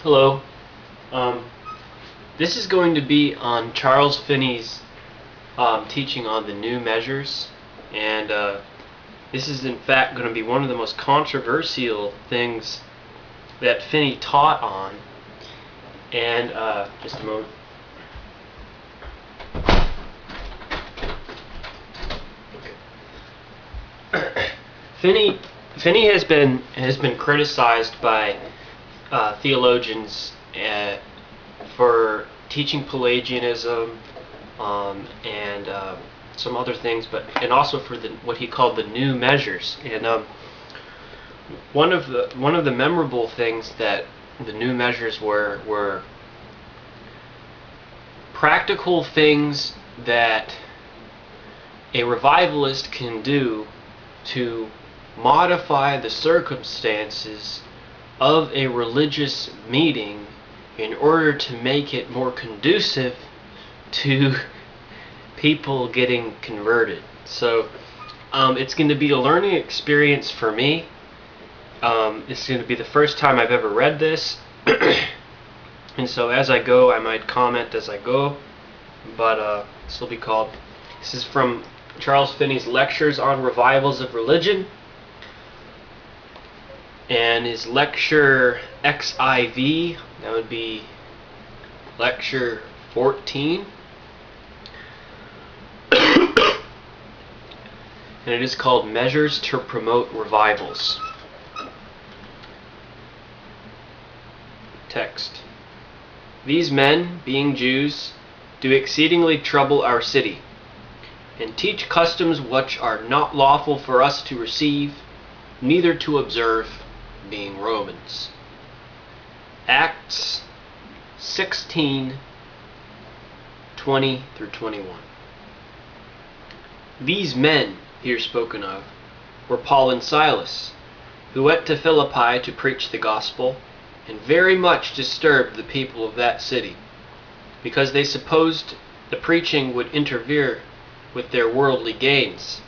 Hello. Um, this is going to be on Charles Finney's teaching on the new measures, and this is in fact going to be one of the most controversial things that Finney taught on. And just a moment. Okay. Finney has been criticized by theologians for teaching Pelagianism and some other things, and also for what he called the new measures. And one of the memorable things that the new measures were practical things that a revivalist can do to modify the circumstances of a religious meeting in order to make it more conducive to people getting converted. So it's going to be a learning experience for me. It's going to be the first time I've ever read this, and so as I go I might comment as I go, but this will be called, this is from Charles Finney's Lectures on Revivals of Religion, and his lecture XIV, that would be lecture 14, and it is called Measures to Promote Revivals. Text. These men, being Jews, do exceedingly trouble our city, and teach customs which are not lawful for us to receive, neither to observe, being Romans. Acts 16:20-21. These men here spoken of were Paul and Silas, who went to Philippi to preach the gospel, and very much disturbed the people of that city, because they supposed the preaching would interfere with their worldly gains.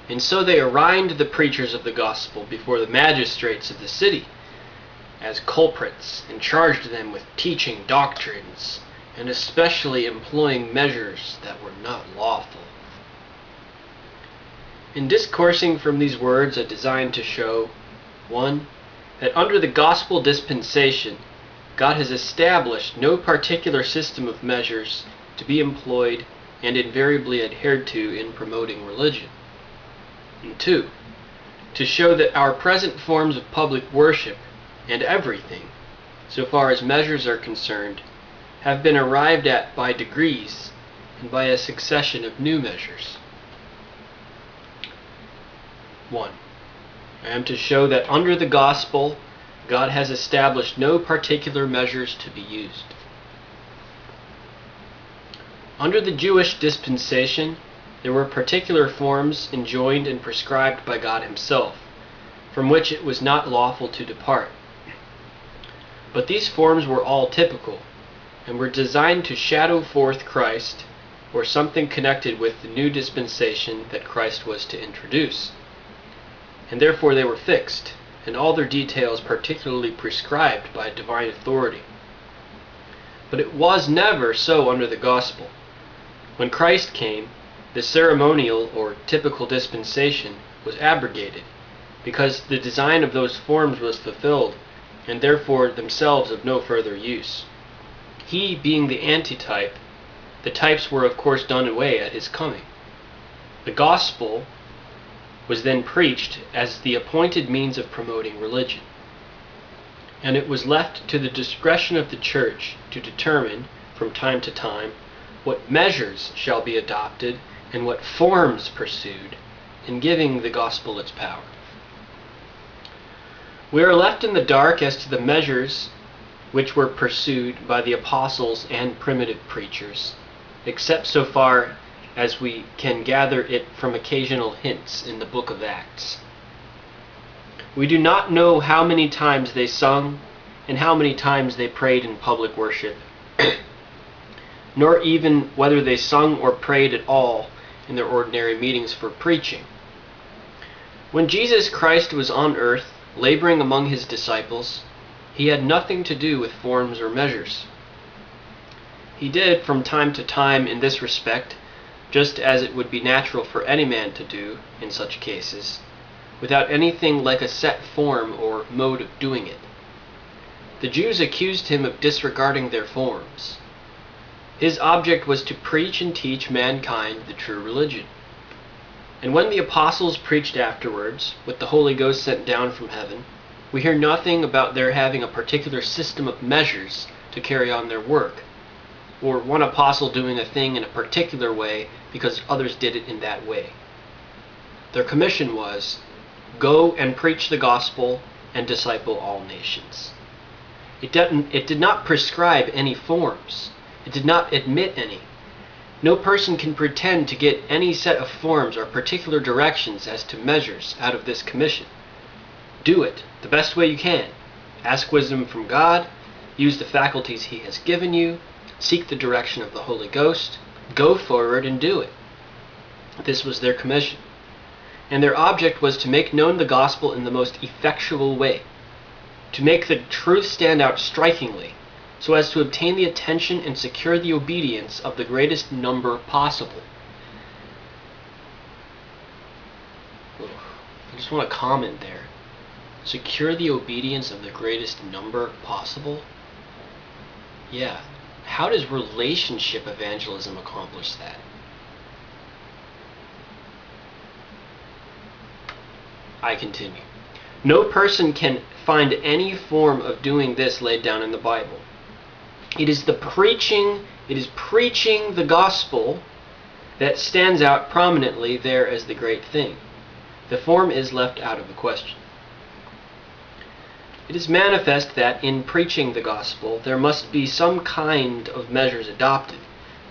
And so they arraigned the preachers of the gospel before the magistrates of the city as culprits, and charged them with teaching doctrines, and especially employing measures that were not lawful. In discoursing from these words, I designed to show, 1. That under the gospel dispensation, God has established no particular system of measures to be employed and invariably adhered to in promoting religion. And 2. To show that our present forms of public worship and everything, so far as measures are concerned, have been arrived at by degrees and by a succession of new measures. 1. I am to show that under the gospel, God has established no particular measures to be used. Under the Jewish dispensation, there were particular forms enjoined and prescribed by God Himself, from which it was not lawful to depart. But these forms were all typical, and were designed to shadow forth Christ, or something connected with the new dispensation that Christ was to introduce. And therefore they were fixed, and all their details particularly prescribed by divine authority. But it was never so under the gospel. When Christ came, the ceremonial or typical dispensation was abrogated, because the design of those forms was fulfilled, and therefore themselves of no further use. He being the antitype, the types were of course done away at His coming. The gospel was then preached as the appointed means of promoting religion, and it was left to the discretion of the church to determine, from time to time, what measures shall be adopted and what forms pursued in giving the gospel its power. We are left in the dark as to the measures which were pursued by the apostles and primitive preachers, except so far as we can gather it from occasional hints in the book of Acts. We do not know how many times they sung and how many times they prayed in public worship, nor even whether they sung or prayed at all in their ordinary meetings for preaching. When Jesus Christ was on earth, laboring among His disciples, He had nothing to do with forms or measures. He did, from time to time, in this respect, just as it would be natural for any man to do in such cases, without anything like a set form or mode of doing it. The Jews accused him of disregarding their forms. His object was to preach and teach mankind the true religion. And when the apostles preached afterwards, with the Holy Ghost sent down from heaven, we hear nothing about their having a particular system of measures to carry on their work, or one apostle doing a thing in a particular way because others did it in that way. Their commission was, "Go and preach the gospel and disciple all nations." It did not prescribe any forms. It did not admit any. No person can pretend to get any set of forms or particular directions as to measures out of this commission. Do it the best way you can. Ask wisdom from God. Use the faculties He has given you. Seek the direction of the Holy Ghost. Go forward and do it. This was their commission. And their object was to make known the gospel in the most effectual way, to make the truth stand out strikingly, so as to obtain the attention and secure the obedience of the greatest number possible. I just want to comment there. Secure the obedience of the greatest number possible? Yeah. How does relationship evangelism accomplish that? I continue. No person can find any form of doing this laid down in the Bible. It is preaching the gospel that stands out prominently there as the great thing. The form is left out of the question. It is manifest that in preaching the gospel there must be some kind of measures adopted.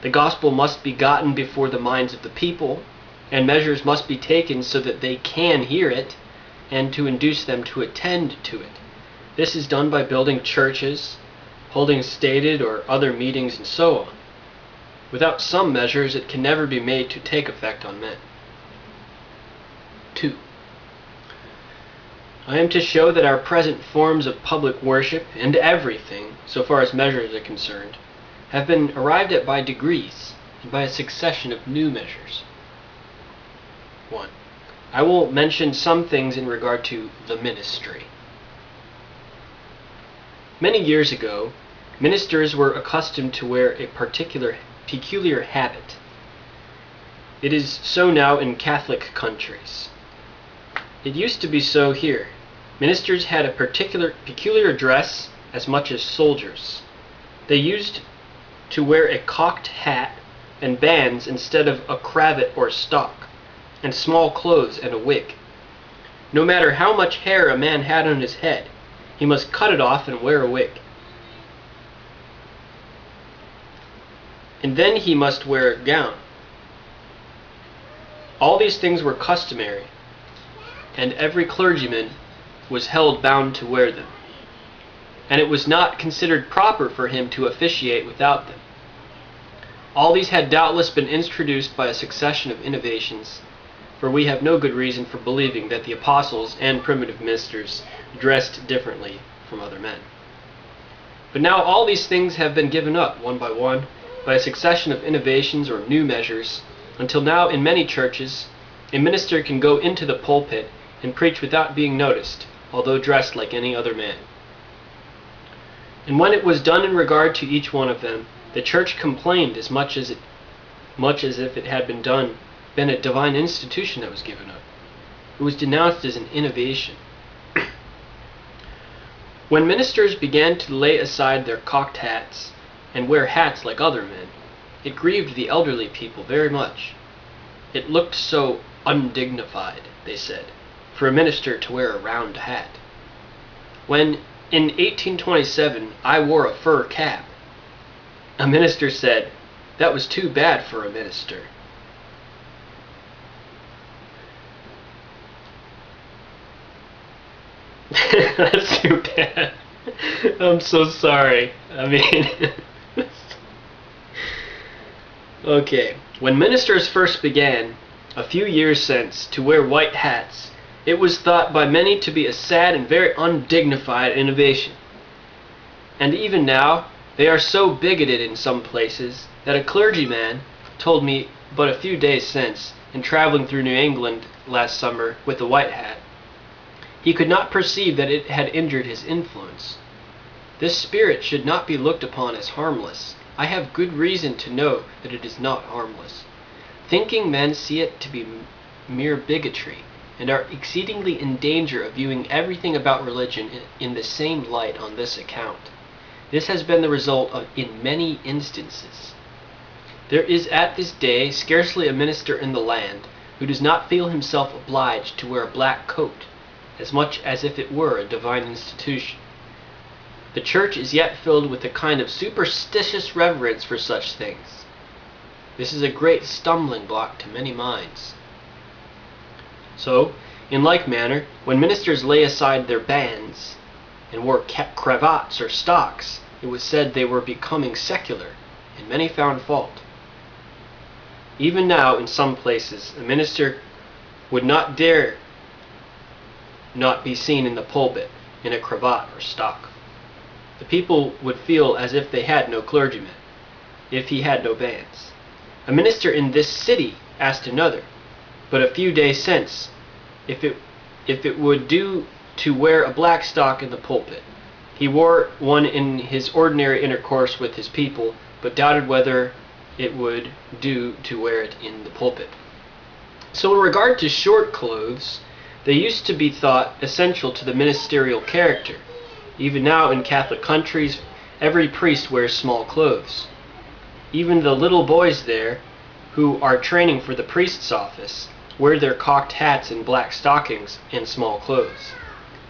The gospel must be gotten before the minds of the people, and measures must be taken so that they can hear it, and to induce them to attend to it. This is done by building churches, holding stated or other meetings, and so on. Without some measures, it can never be made to take effect on men. 2. I am to show that our present forms of public worship, and everything, so far as measures are concerned, have been arrived at by degrees, and by a succession of new measures. 1. I will mention some things in regard to the ministry. Many years ago, ministers were accustomed to wear a peculiar habit. It is so now in Catholic countries. It used to be so here. Ministers had a peculiar dress as much as soldiers. They used to wear a cocked hat and bands instead of a cravat or stock, and small clothes and a wig. No matter how much hair a man had on his head, he must cut it off and wear a wig. And then he must wear a gown. All these things were customary, and every clergyman was held bound to wear them, and it was not considered proper for him to officiate without them. All these had doubtless been introduced by a succession of innovations, for we have no good reason for believing that the apostles and primitive ministers dressed differently from other men. But now all these things have been given up, one by a succession of innovations or new measures, until now in many churches a minister can go into the pulpit and preach without being noticed, although dressed like any other man. And when it was done in regard to each one of them, the church complained as much as if it had been a divine institution that was given up. It was denounced as an innovation. When ministers began to lay aside their cocked hats and wear hats like other men, it grieved the elderly people very much. It looked so undignified, they said, for a minister to wear a round hat. When, in 1827, I wore a fur cap, a minister said, "That was too bad for a minister." That's too bad. I'm so sorry. I mean... Okay. When ministers first began, a few years since, to wear white hats, it was thought by many to be a sad and very undignified innovation. And even now, they are so bigoted in some places that a clergyman told me but a few days since, in traveling through New England last summer with a white hat, he could not perceive that it had injured his influence. This spirit should not be looked upon as harmless. I have good reason to know that it is not harmless. Thinking men see it to be mere bigotry, and are exceedingly in danger of viewing everything about religion in the same light on this account. This has been the result in many instances. There is at this day scarcely a minister in the land who does not feel himself obliged to wear a black coat, as much as if it were a divine institution. The church is yet filled with a kind of superstitious reverence for such things. This is a great stumbling block to many minds. So, in like manner, when ministers lay aside their bands and wore cravats or stocks, it was said they were becoming secular, and many found fault. Even now, in some places, a minister would not dare not be seen in the pulpit in a cravat or stock. The people would feel as if they had no clergyman, if he had no bands. A minister in this city asked another, but a few days since, if it would do to wear a black stock in the pulpit. He wore one in his ordinary intercourse with his people, but doubted whether it would do to wear it in the pulpit. So in regard to short clothes, they used to be thought essential to the ministerial character. Even now in Catholic countries, every priest wears small clothes. Even the little boys there, who are training for the priest's office, wear their cocked hats and black stockings and small clothes.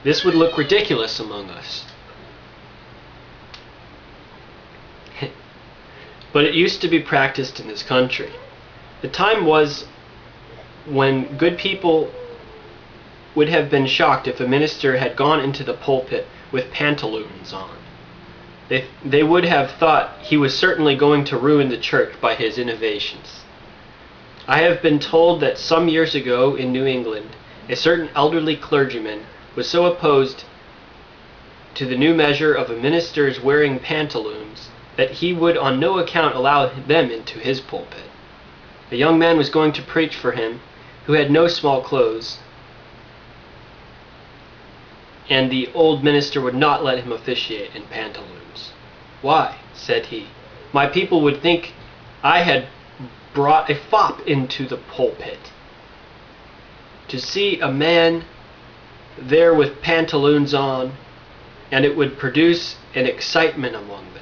This would look ridiculous among us. But it used to be practiced in this country. The time was when good people would have been shocked if a minister had gone into the pulpit with pantaloons on. They would have thought he was certainly going to ruin the church by his innovations. I have been told that some years ago in New England, a certain elderly clergyman was so opposed to the new measure of a minister's wearing pantaloons that he would on no account allow them into his pulpit. A young man was going to preach for him who had no small clothes, and the old minister would not let him officiate in pantaloons. "Why," said he, "my people would think I had brought a fop into the pulpit. To see a man there with pantaloons on, and it would produce an excitement among them."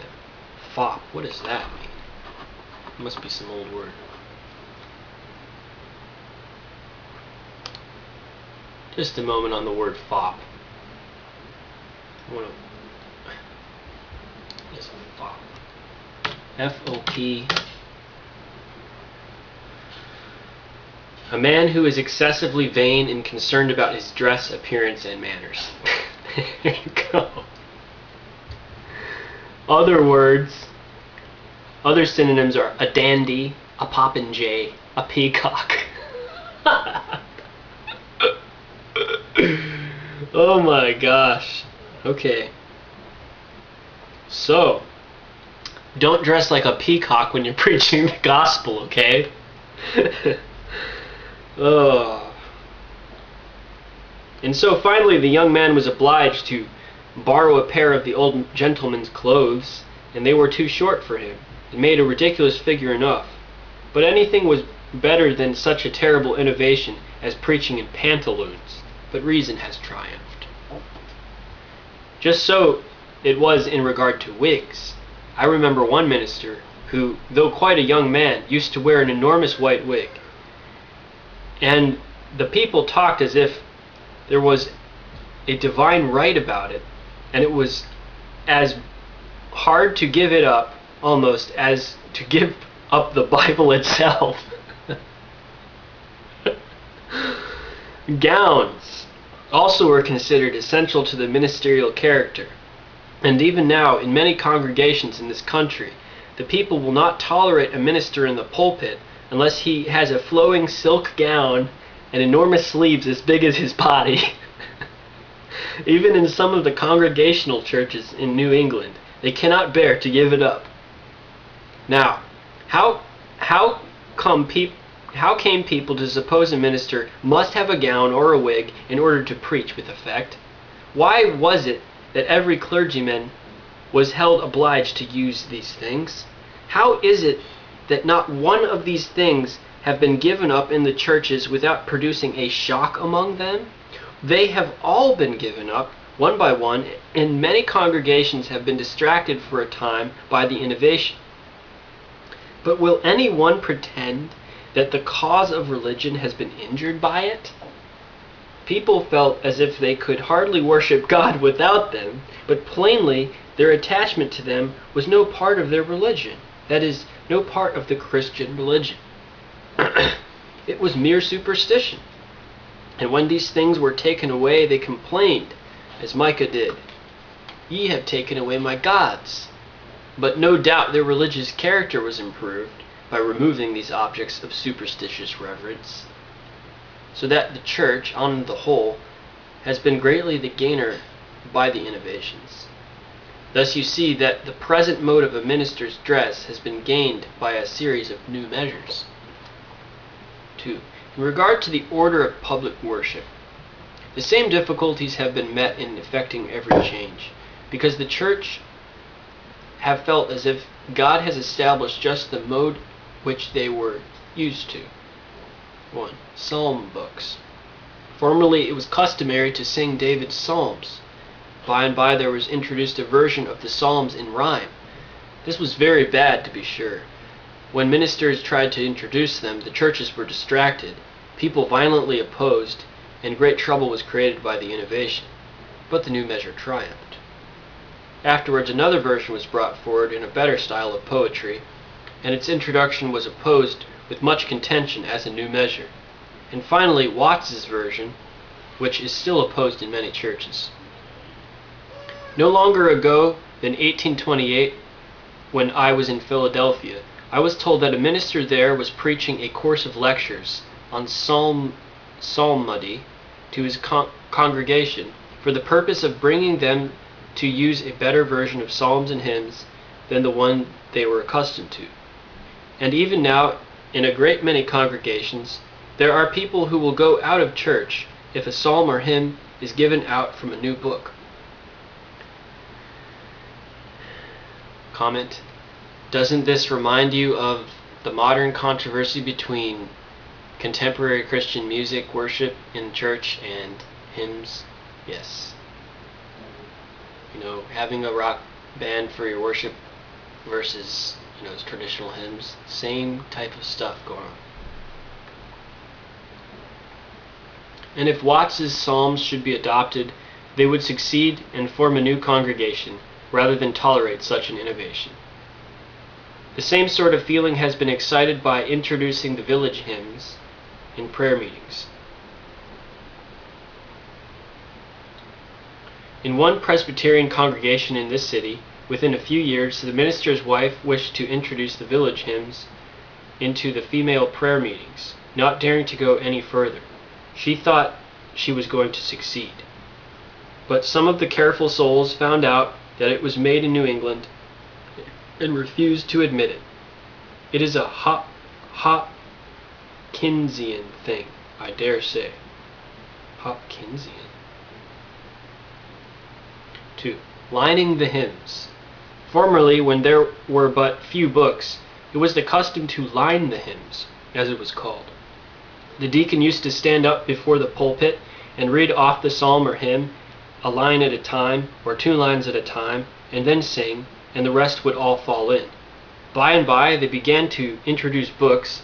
Fop, what does that mean? It must be some old word. Just a moment on the word fop. What is a fop? F-O-P. A man who is excessively vain and concerned about his dress, appearance, and manners. There you go. Other words, other synonyms are a dandy, a popinjay, a peacock. Oh my gosh. Okay. So, don't dress like a peacock when you're preaching the gospel, okay? Oh. And so finally the young man was obliged to borrow a pair of the old gentleman's clothes, and they were too short for him. It made a ridiculous figure enough. But anything was better than such a terrible innovation as preaching in pantaloons. But reason has triumphed. Just so it was in regard to wigs. I remember one minister who, though quite a young man, used to wear an enormous white wig. And the people talked as if there was a divine right about it, and it was as hard to give it up, almost, as to give up the Bible itself. Gowns also were considered essential to the ministerial character. And even now, in many congregations in this country, the people will not tolerate a minister in the pulpit unless he has a flowing silk gown and enormous sleeves as big as his body. Even in some of the congregational churches in New England, They cannot bear to give it up. Now, how came people to suppose a minister must have a gown or a wig in order to preach with effect? Why was it that every clergyman was held obliged to use these things? How is it that not one of these things have been given up in the churches without producing a shock among them? They have all been given up, one by one, and many congregations have been distracted for a time by the innovation. But will any one pretend that the cause of religion has been injured by it? People felt as if they could hardly worship God without them, but plainly their attachment to them was no part of their religion. That is, no part of the Christian religion. It was mere superstition. And when these things were taken away, they complained, as Micah did, "Ye have taken away my gods." But no doubt their religious character was improved by removing these objects of superstitious reverence, so that the church, on the whole, has been greatly the gainer by the innovations. Thus you see that the present mode of a minister's dress has been gained by a series of new measures. 2. In regard to the order of public worship, the same difficulties have been met in effecting every change, because the church have felt as if God has established just the mode which they were used to. 1. Psalm books. Formerly it was customary to sing David's psalms. By and by there was introduced a version of the psalms in rhyme. This was very bad, to be sure. When ministers tried to introduce them, the churches were distracted, people violently opposed, and great trouble was created by the innovation. But the new measure triumphed. Afterwards another version was brought forward in a better style of poetry, and its introduction was opposed with much contention as a new measure. And finally Watts's version, which is still opposed in many churches. No longer ago than 1828, when I was in Philadelphia, I was told that a minister there was preaching a course of lectures on psalmody to his congregation for the purpose of bringing them to use a better version of psalms and hymns than the one they were accustomed to. And even now, in a great many congregations, there are people who will go out of church if a psalm or hymn is given out from a new book. Comment: doesn't this remind you of the modern controversy between contemporary Christian music worship in church and hymns? Yes. Having a rock band for your worship versus, traditional hymns, same type of stuff going on. And if Watts's psalms should be adopted, they would succeed and form a new congregation, rather than tolerate such an innovation. The same sort of feeling has been excited by introducing the village hymns in prayer meetings. In one Presbyterian congregation in this city, within a few years, the minister's wife wished to introduce the village hymns into the female prayer meetings, not daring to go any further. She thought she was going to succeed. But some of the careful souls found out that it was made in New England and refused to admit it. It is a Hopkinsian thing, I dare say. Hopkinsian. 2. Lining the hymns. Formerly, when there were but few books, it was the custom to line the hymns, as it was called. The deacon used to stand up before the pulpit and read off the psalm or hymn, a line at a time, or 2 lines at a time, and then sing, and the rest would all fall in. By and by, they began to introduce books,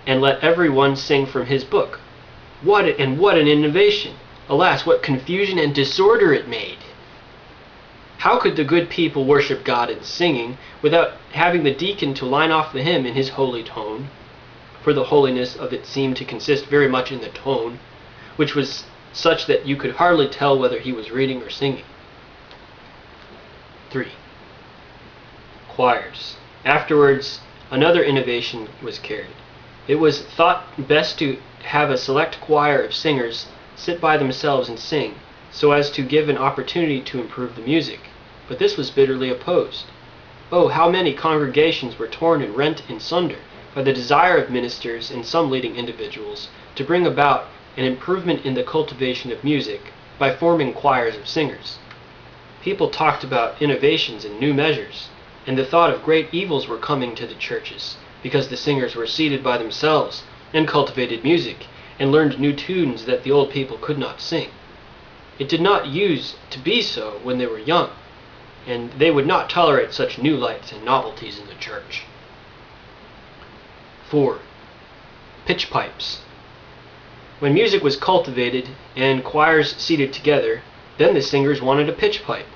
and let every one sing from his book. What an innovation! Alas, what confusion and disorder it made! How could the good people worship God in singing without having the deacon to line off the hymn in his holy tone? For the holiness of it seemed to consist very much in the tone, which was such that you could hardly tell whether he was reading or singing. 3. Choirs. Afterwards, another innovation was carried. It was thought best to have a select choir of singers sit by themselves and sing, so as to give an opportunity to improve the music. but this was bitterly opposed. Oh, how many congregations were torn and rent in sunder by the desire of ministers and some leading individuals to bring about an improvement in the cultivation of music by forming choirs of singers. People talked about innovations and new measures, and the thought of great evils were coming to the churches, because the singers were seated by themselves and cultivated music, and learned new tunes that the old people could not sing. It did not use to be so when they were young, and they would not tolerate such new lights and novelties in the church. 4. Pitch pipes. When music was cultivated and choirs seated together, then the singers wanted a pitch pipe.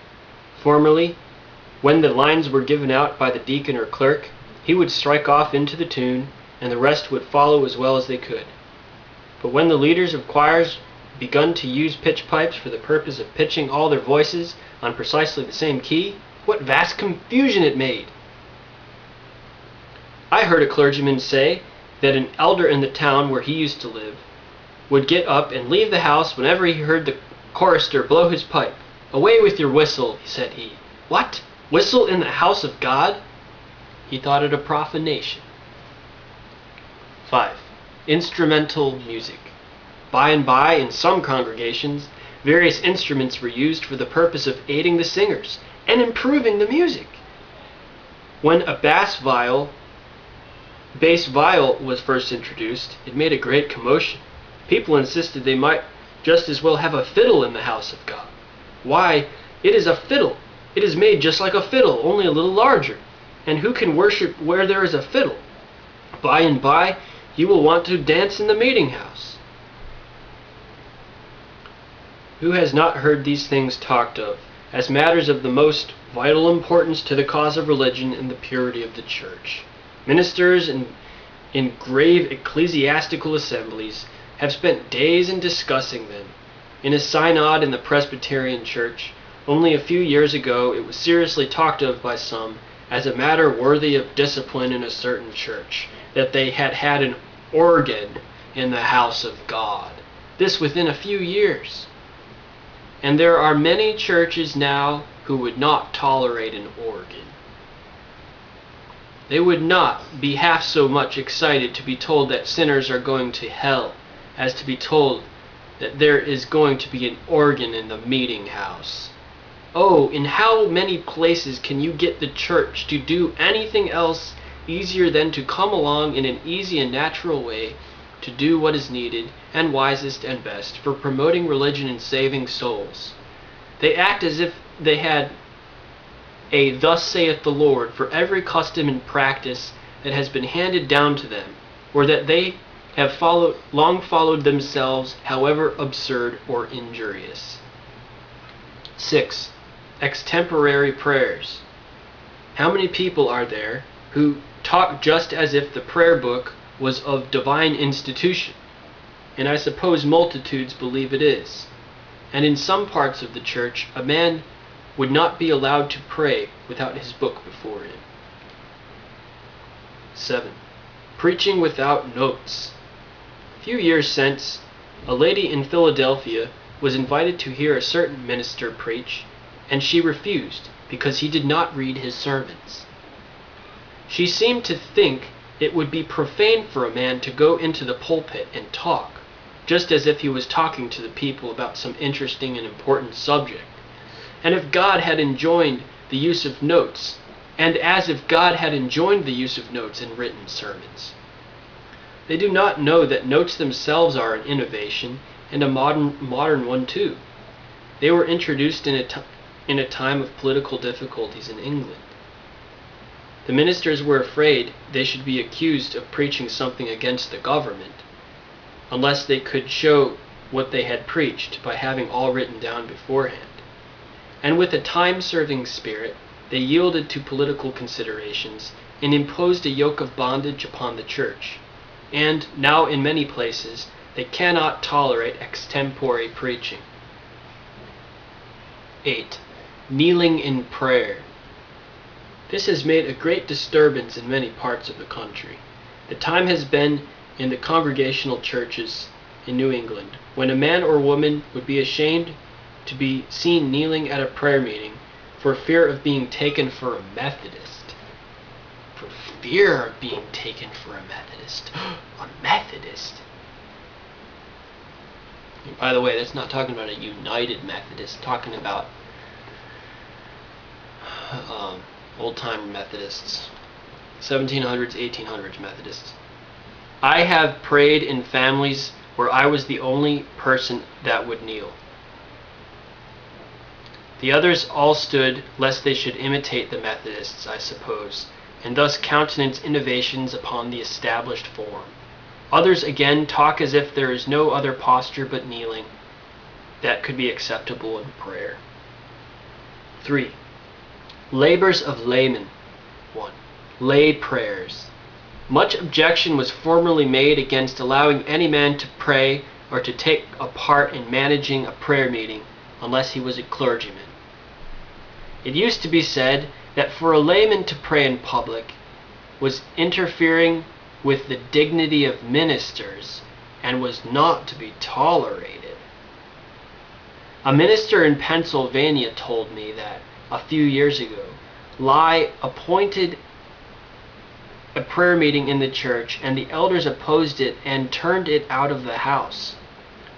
Formerly, when the lines were given out by the deacon or clerk, he would strike off into the tune, and the rest would follow as well as they could. But when the leaders of choirs begun to use pitch pipes for the purpose of pitching all their voices on precisely the same key, what vast confusion it made! I heard a clergyman say that an elder in the town where he used to live would get up and leave the house whenever he heard the chorister blow his pipe. "Away with your whistle," said he. "What? Whistle in the house of God?" He thought it a profanation. 5. Instrumental music. By and by, in some congregations, various instruments were used for the purpose of aiding the singers and improving the music. When a bass viol was first introduced, it made a great commotion. People insisted they might just as well have a fiddle in the house of God. Why, it is a fiddle. It is made just like a fiddle, only a little larger. And who can worship where there is a fiddle? By and by, you will want to dance in the meeting house. Who has not heard these things talked of as matters of the most vital importance to the cause of religion and the purity of the church? Ministers in grave ecclesiastical assemblies have spent days in discussing them. In a synod in the Presbyterian Church, only a few years ago, it was seriously talked of by some as a matter worthy of discipline in a certain church, that they had had an organ in the house of God. This within a few years. And there are many churches now who would not tolerate an organ. They would not be half so much excited to be told that sinners are going to hell as to be told that there is going to be an organ in the meeting house. Oh, in how many places can you get the church to do anything else easier than to come along in an easy and natural way to do what is needed and wisest and best for promoting religion and saving souls? They act as if they had a "thus saith the Lord" for every custom and practice that has been handed down to them, or that they have long followed themselves, however absurd or injurious. 6. Extemporary prayers. How many people are there who talk just as if the prayer book was of divine institution? And I suppose multitudes believe it is. And in some parts of the church, a man would not be allowed to pray without his book before him. 7. Preaching without notes. A few years since, a lady in Philadelphia was invited to hear a certain minister preach, and she refused because he did not read his sermons. She seemed to think it would be profane for a man to go into the pulpit and talk, just as if he was talking to the people about some interesting and important subject, and if God had enjoined the use of notes, and as if God had enjoined the use of notes in written sermons. They do not know that notes themselves are an innovation, and a modern one too. They were introduced in a time of political difficulties in England. The ministers were afraid they should be accused of preaching something against the government, unless they could show what they had preached by having all written down beforehand. And with a time-serving spirit, they yielded to political considerations and imposed a yoke of bondage upon the church. And now in many places, they cannot tolerate extempore preaching. 8. Kneeling in prayer. This has made a great disturbance in many parts of the country. The time has been in the congregational churches in New England when a man or woman would be ashamed to be seen kneeling at a prayer meeting for fear of being taken for a Methodist. For fear of being taken for a Methodist. A Methodist? And by the way, that's not talking about a United Methodist. Talking about old-time Methodists. 1700s, 1800s Methodists. I have prayed in families where I was the only person that would kneel. The others all stood, lest they should imitate the Methodists, I suppose, and thus countenance innovations upon the established form. Others again talk as if there is no other posture but kneeling that could be acceptable in prayer. 3. Labors of laymen. 1. Lay prayers. Much objection was formerly made against allowing any man to pray or to take a part in managing a prayer meeting unless he was a clergyman. It used to be said that for a layman to pray in public was interfering with the dignity of ministers and was not to be tolerated. A minister in Pennsylvania told me that a few years ago, Lye appointed a prayer meeting in the church, and the elders opposed it and turned it out of the house.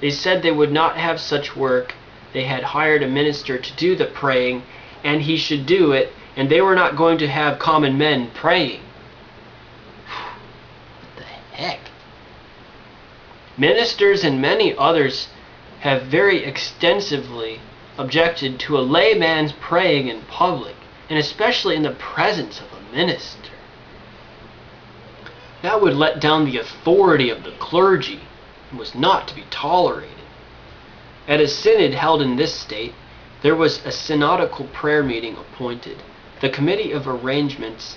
They said they would not have such work. They had hired a minister to do the praying, and he should do it, and they were not going to have common men praying. What the heck? Ministers and many others have very extensively objected to a layman's praying in public, and especially in the presence of a minister. That would let down the authority of the clergy and was not to be tolerated. At a synod held in this state, there was a synodical prayer meeting appointed. The committee of arrangements,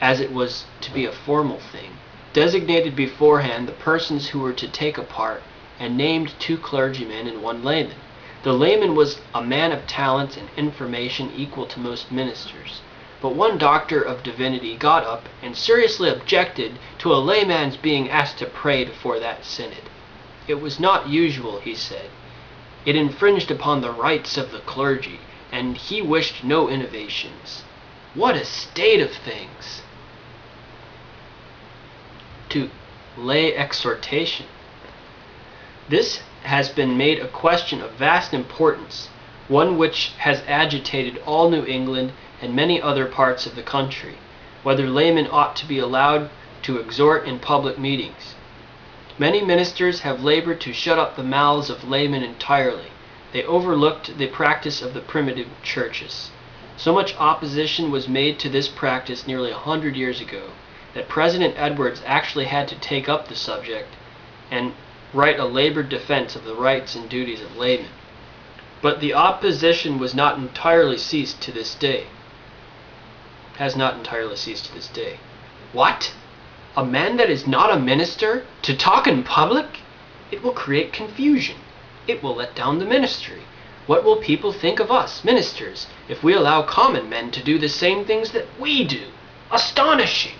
as it was to be a formal thing, designated beforehand the persons who were to take a part and named 2 clergymen and 1 layman. The layman was a man of talents and information equal to most ministers. But one doctor of divinity got up and seriously objected to a layman's being asked to pray before that synod. It was not usual, he said. It infringed upon the rights of the clergy, and he wished no innovations. What a state of things! 2. Lay exhortation. This has been made a question of vast importance, one which has agitated all New England and many other parts of the country, whether laymen ought to be allowed to exhort in public meetings. Many ministers have labored to shut up the mouths of laymen entirely. They overlooked the practice of the primitive churches. So much opposition was made to this practice nearly 100 years ago that President Edwards actually had to take up the subject and write a labored defense of the rights and duties of laymen. But the opposition was not entirely ceased to this day. Has not entirely ceased to this day. What? A man that is not a minister to talk in public? It will create confusion. It will let down the ministry. What will people think of us, ministers, if we allow common men to do the same things that we do? Astonishing!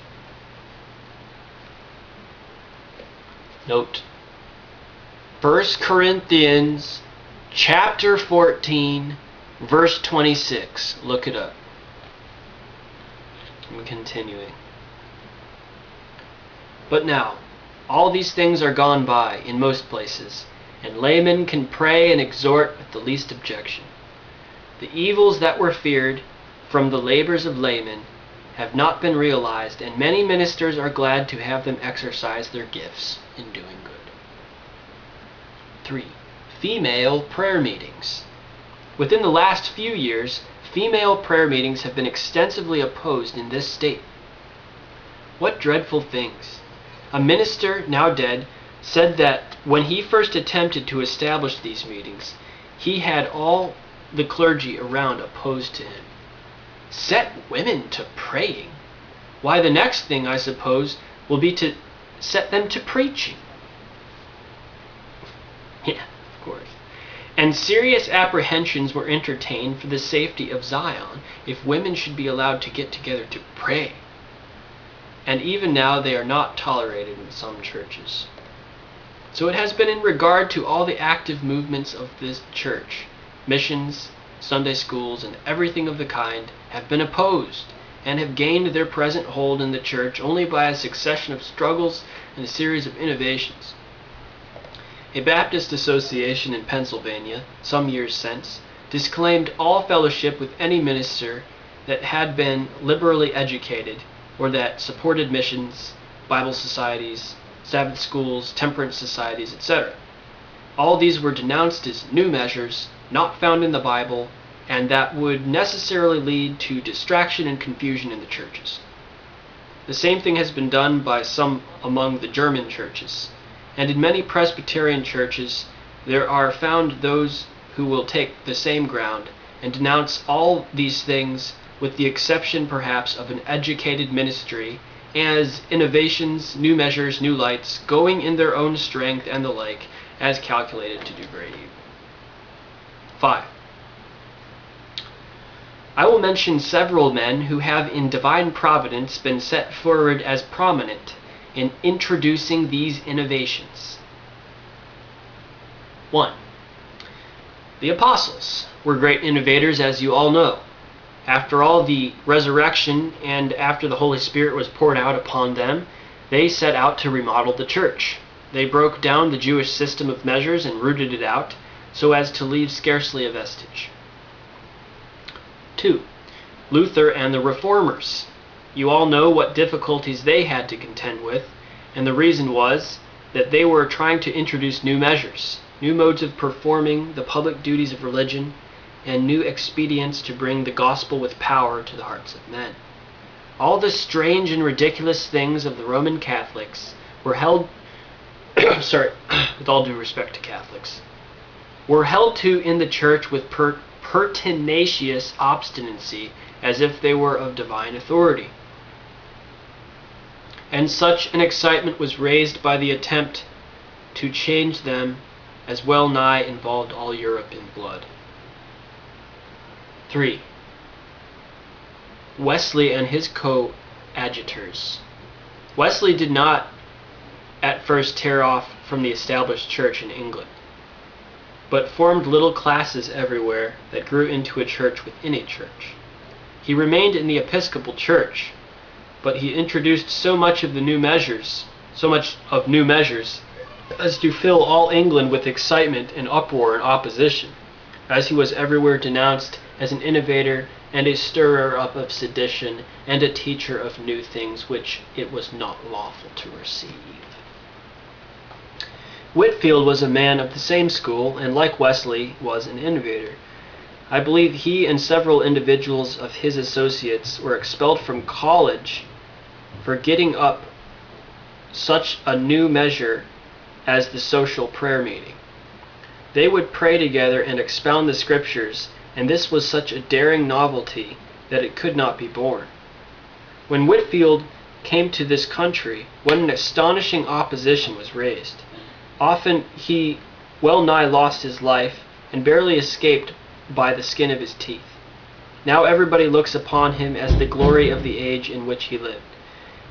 Note, 1 Corinthians chapter 14, verse 26. Look it up. I'm continuing. But now, all these things are gone by in most places, and laymen can pray and exhort with the least objection. The evils that were feared from the labors of laymen have not been realized, and many ministers are glad to have them exercise their gifts in doing good. 3. Female prayer meetings. Within the last few years, female prayer meetings have been extensively opposed in this state. What dreadful things! A minister, now dead, said that when he first attempted to establish these meetings, he had all the clergy around opposed to him. Set women to praying? Why, the next thing, I suppose, will be to set them to preaching. Yeah, of course. And serious apprehensions were entertained for the safety of Zion if women should be allowed to get together to pray. And even now they are not tolerated in some churches. So it has been in regard to all the active movements of this church, missions, Sunday schools, and everything of the kind have been opposed, and have gained their present hold in the church only by a succession of struggles and a series of innovations. A Baptist association in Pennsylvania, some years since, disclaimed all fellowship with any minister that had been liberally educated, or that supported missions, Bible societies, Sabbath schools, temperance societies, etc. All these were denounced as new measures, not found in the Bible, and that would necessarily lead to distraction and confusion in the churches. The same thing has been done by some among the German churches, and in many Presbyterian churches there are found those who will take the same ground and denounce all these things, with the exception perhaps of an educated ministry, as innovations, new measures, new lights, going in their own strength and the like, as calculated to do great evil. 5. I will mention several men who have in divine providence been set forward as prominent in introducing these innovations. 1. The apostles were great innovators, as you all know. After all the resurrection and after the Holy Spirit was poured out upon them, they set out to remodel the church. They broke down the Jewish system of measures and rooted it out, so as to leave scarcely a vestige. 2. Luther and the Reformers. You all know what difficulties they had to contend with, and the reason was that they were trying to introduce new measures, new modes of performing the public duties of religion, and new expedients to bring the gospel with power to the hearts of men. All the strange and ridiculous things of the Roman Catholics were held with all due respect to Catholics, were held to in the church with pertinacious obstinacy, as if they were of divine authority. And such an excitement was raised by the attempt to change them as well nigh involved all Europe in blood. 3. Wesley and his coadjutors. Wesley did not at first tear off from the established church in England, but formed little classes everywhere that grew into a church within a church. He remained in the Episcopal Church, but he introduced so much of new measures, as to fill all England with excitement and uproar and opposition, as he was everywhere denounced as an innovator and a stirrer up of sedition and a teacher of new things which it was not lawful to receive. Whitefield was a man of the same school, and like Wesley was an innovator. I believe he and several individuals of his associates were expelled from college for getting up such a new measure as the social prayer meeting. They would pray together and expound the scriptures, and this was such a daring novelty that it could not be borne. When Whitefield came to this country, what an astonishing opposition was raised. Often he well nigh lost his life and barely escaped by the skin of his teeth. Now everybody looks upon him as the glory of the age in which he lived,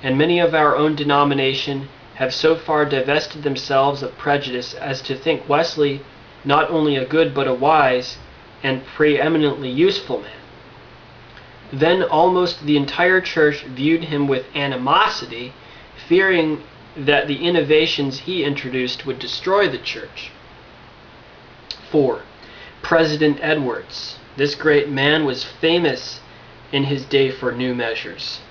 and many of our own denomination have so far divested themselves of prejudice as to think Wesley not only a good but a wise and preeminently useful man. Then almost the entire church viewed him with animosity, fearing that the innovations he introduced would destroy the church. 4. President Edwards. This great man was famous in his day for new measures.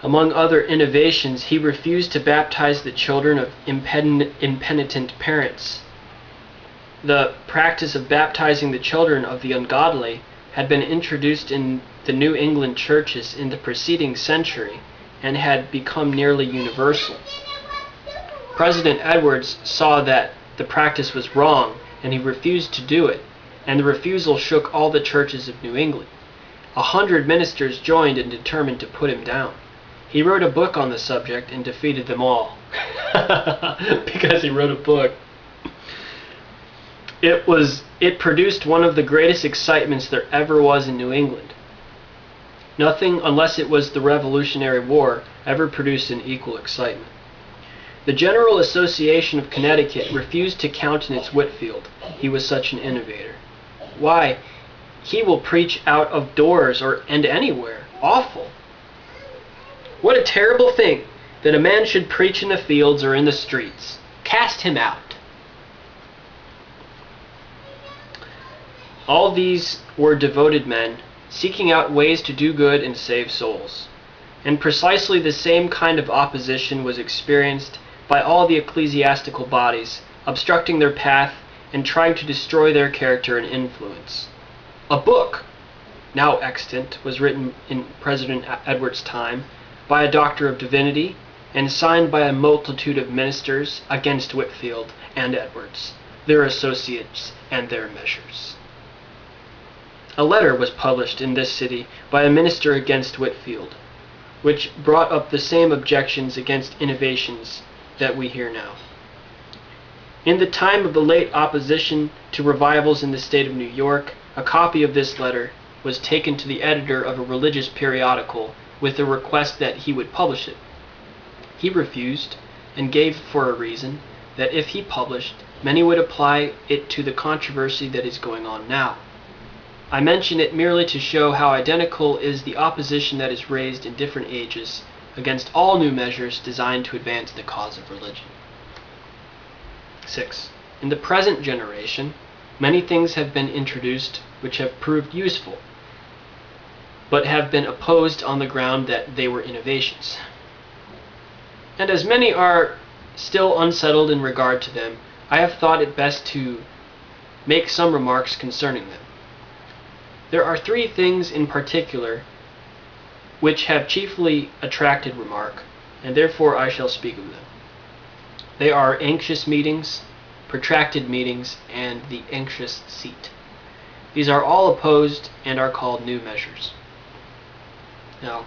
Among other innovations, he refused to baptize the children of impenitent parents. The practice of baptizing the children of the ungodly had been introduced in the New England churches in the preceding century and had become nearly universal. President Edwards saw that the practice was wrong, and he refused to do it, and the refusal shook all the churches of New England. 100 ministers joined and determined to put him down. He wrote a book on the subject and defeated them all. Because he wrote a book. It produced one of the greatest excitements there ever was in New England. Nothing, unless it was the Revolutionary War, ever produced an equal excitement. The General Association of Connecticut refused to countenance Whitefield. He was such an innovator. Why, he will preach out of doors and anywhere. Awful. What a terrible thing that a man should preach in the fields or in the streets. Cast him out. All these were devoted men, seeking out ways to do good and save souls. And precisely the same kind of opposition was experienced by all the ecclesiastical bodies, obstructing their path and trying to destroy their character and influence. A book, now extant, was written in President Edwards' time by a doctor of divinity and signed by a multitude of ministers against Whitefield and Edwards, their associates, and their measures. A letter was published in this city by a minister against Whitefield, which brought up the same objections against innovations that we hear now. In the time of the late opposition to revivals in the state of New York, a copy of this letter was taken to the editor of a religious periodical with a request that he would publish it. He refused, and gave for a reason that if he published, many would apply it to the controversy that is going on now. I mention it merely to show how identical is the opposition that is raised in different ages against all new measures designed to advance the cause of religion. 6. In the present generation, many things have been introduced which have proved useful, but have been opposed on the ground that they were innovations. And as many are still unsettled in regard to them, I have thought it best to make some remarks concerning them. There are 3 things in particular which have chiefly attracted remark, and therefore I shall speak of them. They are anxious meetings, protracted meetings, and the anxious seat. These are all opposed and are called new measures. Now,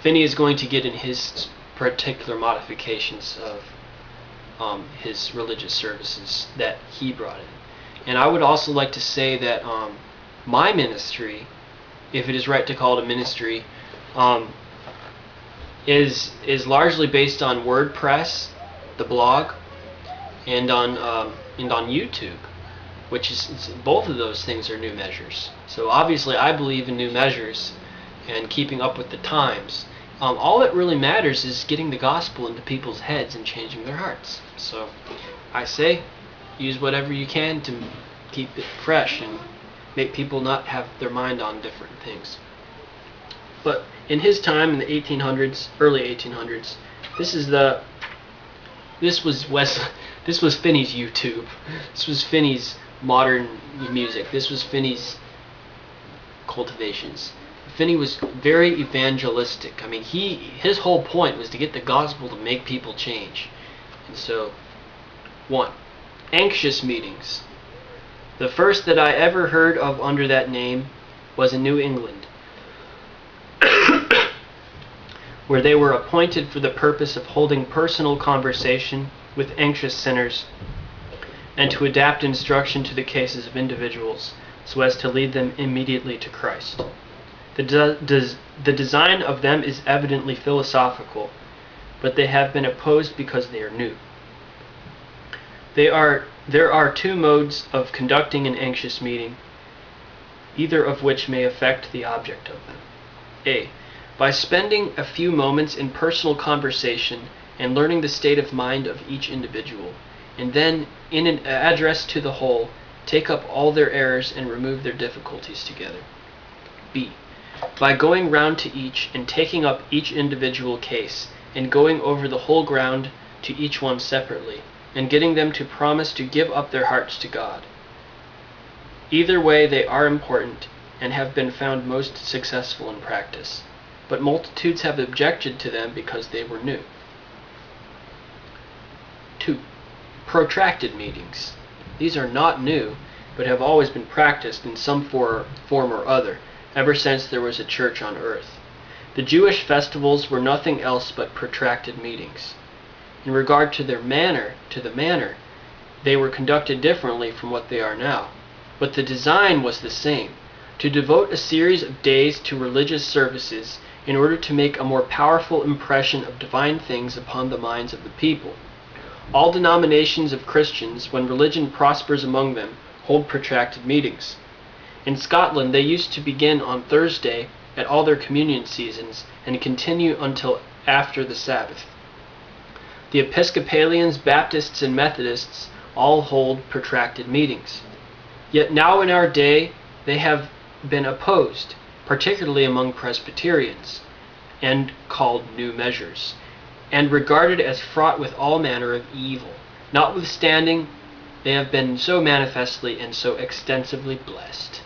Finney is going to get in his particular modifications of his religious services that he brought in. And I would also like to say that my ministry, if it is right to call it a ministry, is largely based on WordPress, the blog, and on YouTube, which is both of those things are new measures. So obviously, I believe in new measures and keeping up with the times. All that really matters is getting the gospel into people's heads and changing their hearts. So I say, use whatever you can to keep it fresh and make people not have their mind on different things. But in his time, in the 1800s, early 1800s, this was Finney's YouTube. This was Finney's modern music. This was Finney's cultivations. Finney was very evangelistic. I mean, his whole point was to get the gospel to make people change. And so, 1. Anxious meetings. The first that I ever heard of under that name was in New England, where they were appointed for the purpose of holding personal conversation with anxious sinners and to adapt instruction to the cases of individuals so as to lead them immediately to Christ. The design of them is evidently philosophical, but they have been opposed because they are new. There are 2 modes of conducting an anxious meeting, either of which may affect the object of them. A. By spending a few moments in personal conversation and learning the state of mind of each individual, and then, in an address to the whole, take up all their errors and remove their difficulties together. B. By going round to each and taking up each individual case and going over the whole ground to each one separately, and getting them to promise to give up their hearts to God. Either way, they are important and have been found most successful in practice, but multitudes have objected to them because they were new. 2. Protracted meetings. These are not new, but have always been practiced in some form or other, ever since there was a church on earth. The Jewish festivals were nothing else but protracted meetings. In regard to the manner, they were conducted differently from what they are now, but the design was the same, to devote a series of days to religious services in order to make a more powerful impression of divine things upon the minds of the people. All denominations of Christians, when religion prospers among them, hold protracted meetings. In Scotland, they used to begin on Thursday at all their communion seasons and continue until after the Sabbath. The Episcopalians, Baptists, and Methodists all hold protracted meetings. Yet now in our day they have been opposed, particularly among Presbyterians, and called new measures, and regarded as fraught with all manner of evil. Notwithstanding, they have been so manifestly and so extensively blessed.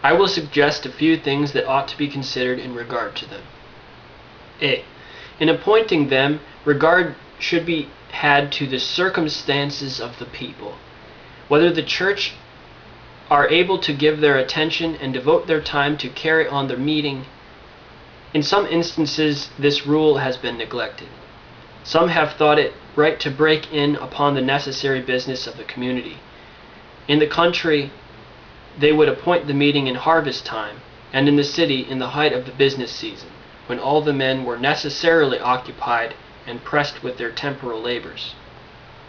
I will suggest a few things that ought to be considered in regard to them. A. In appointing them, regard should be had to the circumstances of the people, whether the church are able to give their attention and devote their time to carry on their meeting. In some instances, this rule has been neglected. Some have thought it right to break in upon the necessary business of the community. In the country, they would appoint the meeting in harvest time, and in the city in the height of the business season, when all the men were necessarily occupied and pressed with their temporal labors.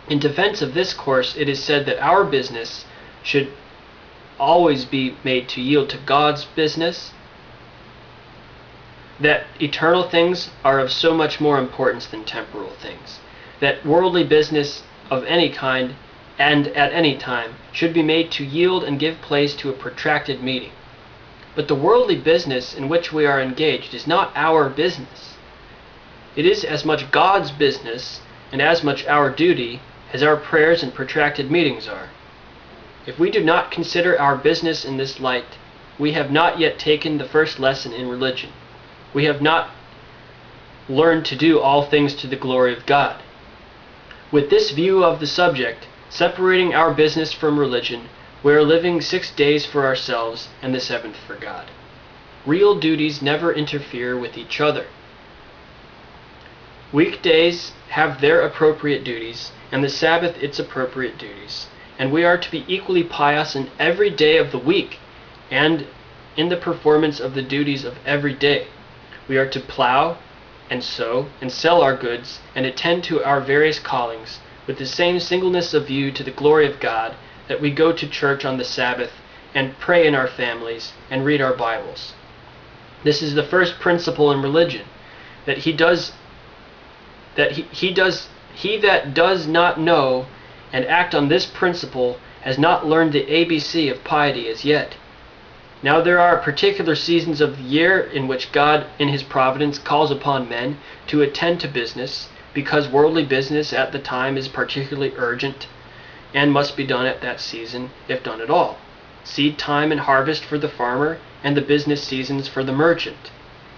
In defense of this course, it is said that our business should always be made to yield to God's business, that eternal things are of so much more importance than temporal things, that worldly business of any kind and at any time should be made to yield and give place to a protracted meeting. But the worldly business in which we are engaged is not our business. It is as much God's business and as much our duty as our prayers and protracted meetings are. If we do not consider our business in this light, we have not yet taken the first lesson in religion. We have not learned to do all things to the glory of God. With this view of the subject, separating our business from religion, we are living 6 days for ourselves and the 7th for God. Real duties never interfere with each other. Weekdays have their appropriate duties, and the Sabbath its appropriate duties, and we are to be equally pious in every day of the week and in the performance of the duties of every day. We are to plow and sow and sell our goods and attend to our various callings with the same singleness of view to the glory of God that we go to church on the Sabbath and pray in our families and read our Bibles. This is the first principle in religion, that he that does not know and act on this principle has not learned the ABC of piety as yet. Now there are particular seasons of the year in which God, in his providence, calls upon men to attend to business, because worldly business at the time is particularly urgent and must be done at that season, if done at all. Seed time and harvest for the farmer, and the business seasons for the merchant.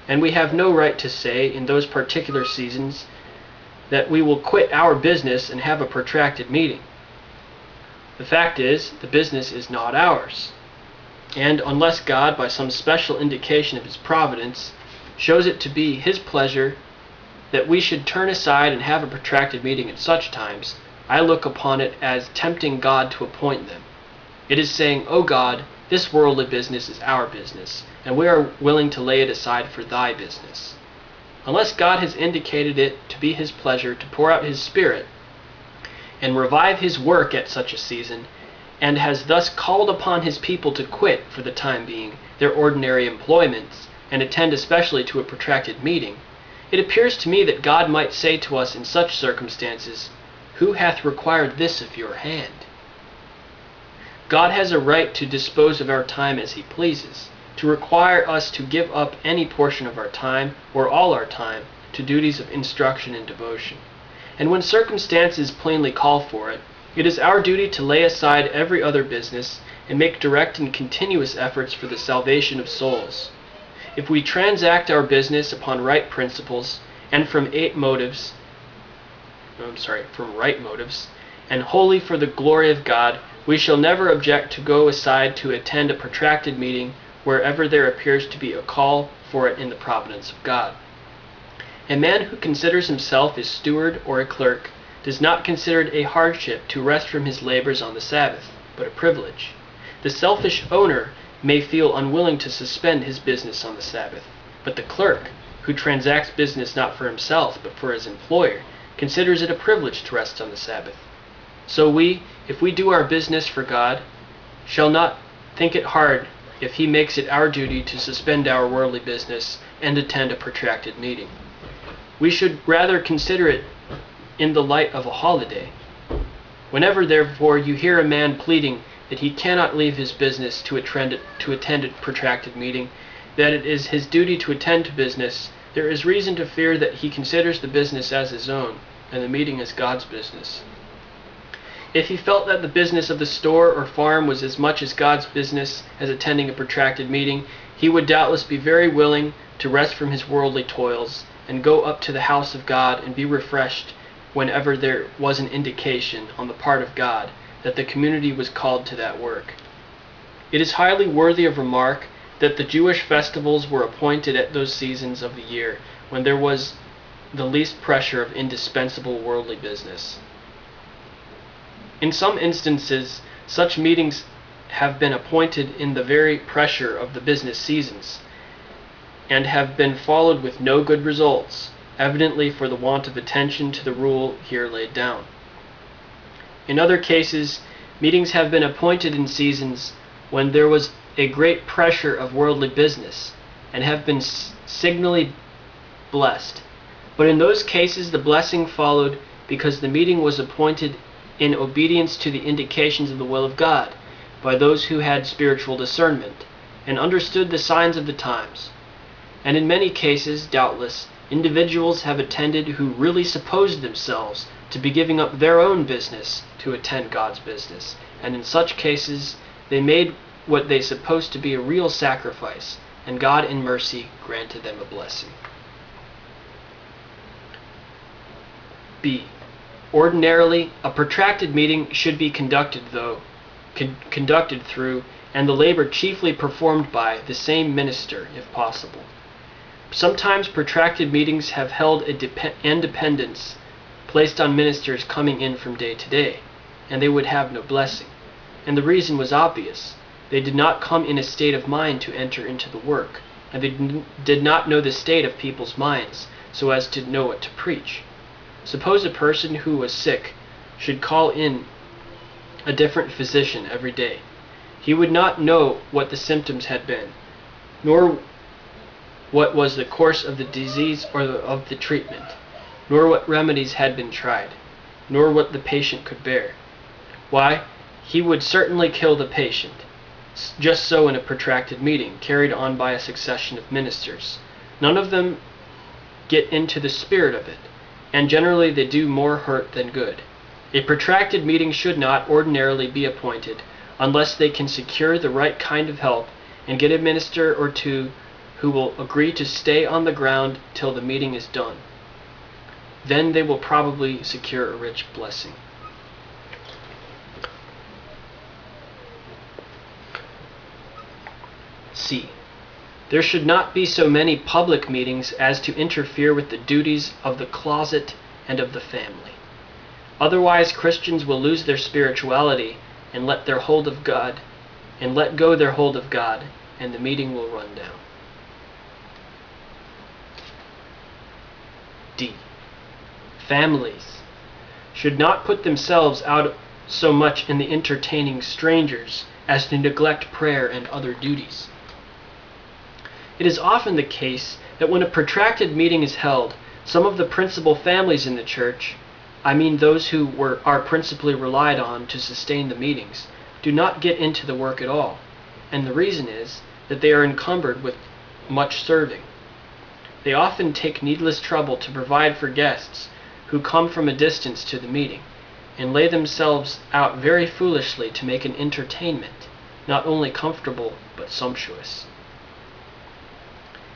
And we have no right to say in those particular seasons that we will quit our business and have a protracted meeting. The fact is, the business is not ours. And unless God, by some special indication of his providence, shows it to be his pleasure that we should turn aside and have a protracted meeting at such times, I look upon it as tempting God to appoint them. It is saying, O God, this worldly business is our business, and we are willing to lay it aside for thy business. Unless God has indicated it to be his pleasure to pour out his Spirit and revive his work at such a season, and has thus called upon his people to quit, for the time being, their ordinary employments, and attend especially to a protracted meeting, it appears to me that God might say to us in such circumstances, Who hath required this of your hand? God has a right to dispose of our time as he pleases, to require us to give up any portion of our time, or all our time, to duties of instruction and devotion. And when circumstances plainly call for it, it is our duty to lay aside every other business and make direct and continuous efforts for the salvation of souls. If we transact our business upon right principles and from right motives, and wholly for the glory of God, we shall never object to go aside to attend a protracted meeting wherever there appears to be a call for it in the providence of God. A man who considers himself a steward or a clerk does not consider it a hardship to rest from his labors on the Sabbath, but a privilege. The selfish owner may feel unwilling to suspend his business on the Sabbath, but the clerk, who transacts business not for himself but for his employer, considers it a privilege to rest on the Sabbath. So we, if we do our business for God, shall not think it hard if he makes it our duty to suspend our worldly business and attend a protracted meeting. We should rather consider it in the light of a holiday. Whenever, therefore, you hear a man pleading that he cannot leave his business to attend a protracted meeting, that it is his duty to attend to business, there is reason to fear that he considers the business as his own, and the meeting as God's business. If he felt that the business of the store or farm was as much as God's business as attending a protracted meeting, he would doubtless be very willing to rest from his worldly toils and go up to the house of God and be refreshed whenever there was an indication on the part of God that the community was called to that work. It is highly worthy of remark that the Jewish festivals were appointed at those seasons of the year when there was the least pressure of indispensable worldly business. In some instances, such meetings have been appointed in the very pressure of the business seasons, and have been followed with no good results, evidently for the want of attention to the rule here laid down. In other cases, meetings have been appointed in seasons when there was a great pressure of worldly business, and have been signally blessed. But in those cases the blessing followed because the meeting was appointed in obedience to the indications of the will of God, by those who had spiritual discernment, and understood the signs of the times. And in many cases, doubtless, individuals have attended who really supposed themselves to be giving up their own business to attend God's business, and in such cases they made what they supposed to be a real sacrifice, and God in mercy granted them a blessing. B. Ordinarily, a protracted meeting should be conducted through, and the labor chiefly performed by, the same minister, if possible. Sometimes protracted meetings have held a dependence placed on ministers coming in from day to day, and they would have no blessing. And the reason was obvious. They did not come in a state of mind to enter into the work, and they did not know the state of people's minds, so as to know what to preach. Suppose a person who was sick should call in a different physician every day. He would not know what the symptoms had been, nor what was the course of the disease or of the treatment, nor what remedies had been tried, nor what the patient could bear. Why, he would certainly kill the patient. Just so in a protracted meeting, carried on by a succession of ministers. None of them get into the spirit of it, and generally they do more hurt than good. A protracted meeting should not ordinarily be appointed unless they can secure the right kind of help and get a minister or two who will agree to stay on the ground till the meeting is done. Then they will probably secure a rich blessing. C. There should not be so many public meetings as to interfere with the duties of the closet and of the family. Otherwise Christians will lose their spirituality and let go their hold of God, and the meeting will run down. D. Families should not put themselves out so much in the entertaining strangers as to neglect prayer and other duties. It is often the case that when a protracted meeting is held, some of the principal families in the church, I mean those who are principally relied on to sustain the meetings, do not get into the work at all, and the reason is that they are encumbered with much serving. They often take needless trouble to provide for guests who come from a distance to the meeting, and lay themselves out very foolishly to make an entertainment, not only comfortable but sumptuous.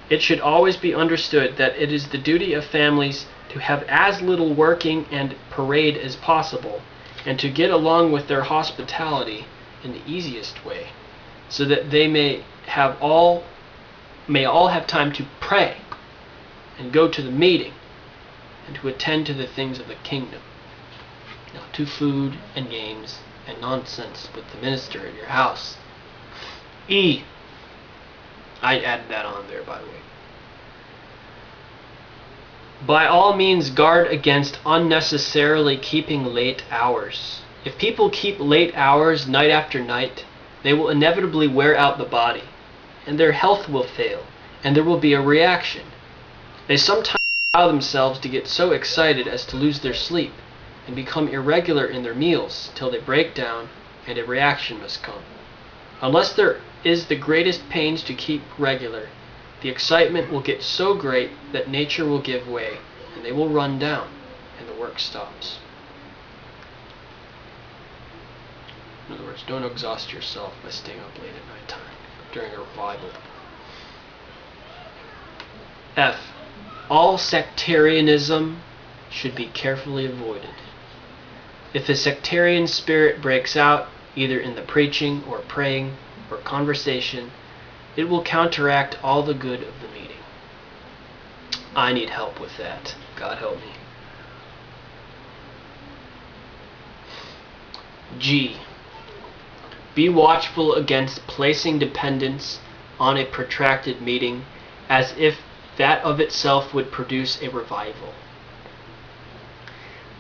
It should always be understood that it is the duty of families to have as little working and parade as possible, and to get along with their hospitality in the easiest way, so that they may all have time to pray and go to the meeting and to attend to the things of the kingdom, not to food and games and nonsense with the minister at your house. E. I added that on there, by the way. By all means guard against unnecessarily keeping late hours. If people keep late hours night after night, they will inevitably wear out the body, and their health will fail, and there will be a reaction. They sometimes allow themselves to get so excited as to lose their sleep and become irregular in their meals till they break down and a reaction must come. Unless there is the greatest pains to keep regular, the excitement will get so great that nature will give way and they will run down and the work stops. In other words, don't exhaust yourself by staying up late at night time during a revival. F. All sectarianism should be carefully avoided. If a sectarian spirit breaks out, either in the preaching or praying or conversation, it will counteract all the good of the meeting. I need help with that. God help me. G. Be watchful against placing dependence on a protracted meeting as if that of itself would produce a revival.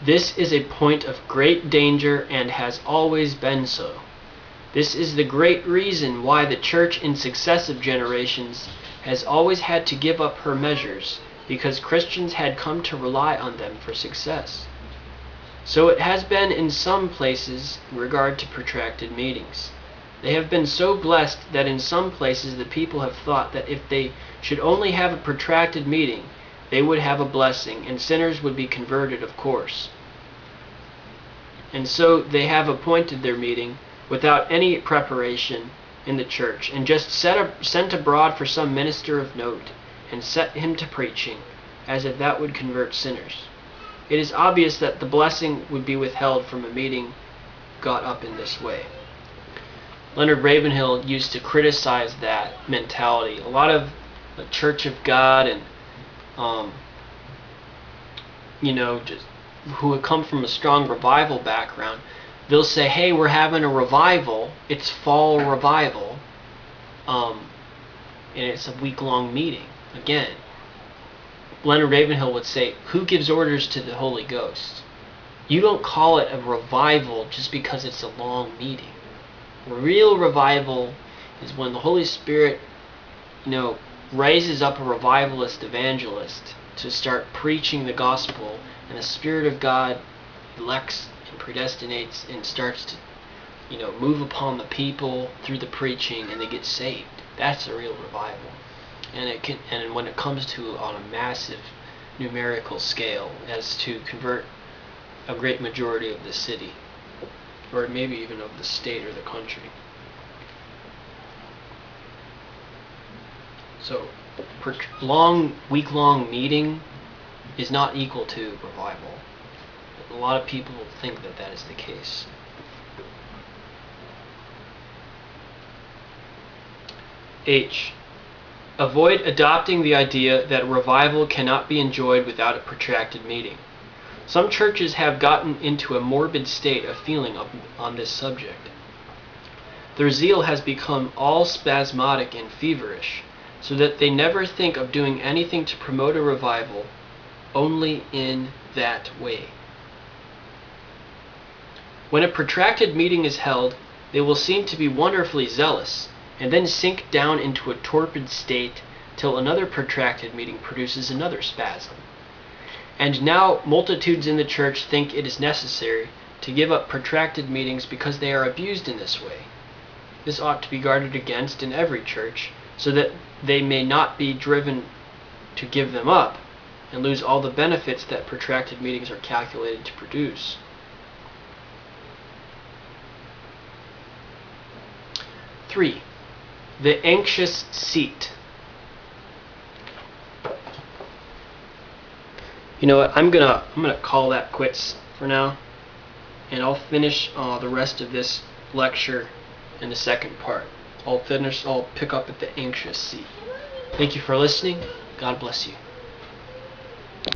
This is a point of great danger and has always been so. This is the great reason why the church in successive generations has always had to give up her measures, because Christians had come to rely on them for success. So it has been in some places in regard to protracted meetings. They have been so blessed that in some places the people have thought that if they should only have a protracted meeting, they would have a blessing, and sinners would be converted, of course. And so they have appointed their meeting without any preparation in the church, and just sent abroad for some minister of note, and set him to preaching, as if that would convert sinners. It is obvious that the blessing would be withheld from a meeting got up in this way. Leonard Ravenhill used to criticize that mentality. A lot of the Church of God and just who have come from a strong revival background, they'll say, hey, we're having a revival, it's fall revival, and it's a week-long meeting. Again, Leonard Ravenhill would say, who gives orders to the Holy Ghost? You don't call it a revival just because it's a long meeting. Real revival is when the Holy Spirit, raises up a revivalist evangelist to start preaching the gospel, and the Spirit of God elects and predestinates and starts to, move upon the people through the preaching, and they get saved. That's a real revival. And when it comes to on a massive numerical scale, as to convert a great majority of the city, or maybe even of the state or the country. So, week-long meeting is not equal to revival. A lot of people think that that is the case. H. Avoid adopting the idea that revival cannot be enjoyed without a protracted meeting. Some churches have gotten into a morbid state of feeling on this subject. Their zeal has become all spasmodic and feverish, so that they never think of doing anything to promote a revival, only in that way. When a protracted meeting is held, they will seem to be wonderfully zealous, and then sink down into a torpid state till another protracted meeting produces another spasm. And now multitudes in the church think it is necessary to give up protracted meetings because they are abused in this way. This ought to be guarded against in every church, so that they may not be driven to give them up and lose all the benefits that protracted meetings are calculated to produce. Three, the anxious seat. You know what? I'm gonna call that quits for now, and I'll finish the rest of this lecture in the second part. I'll pick up at the anxious seat. Thank you for listening. God bless you.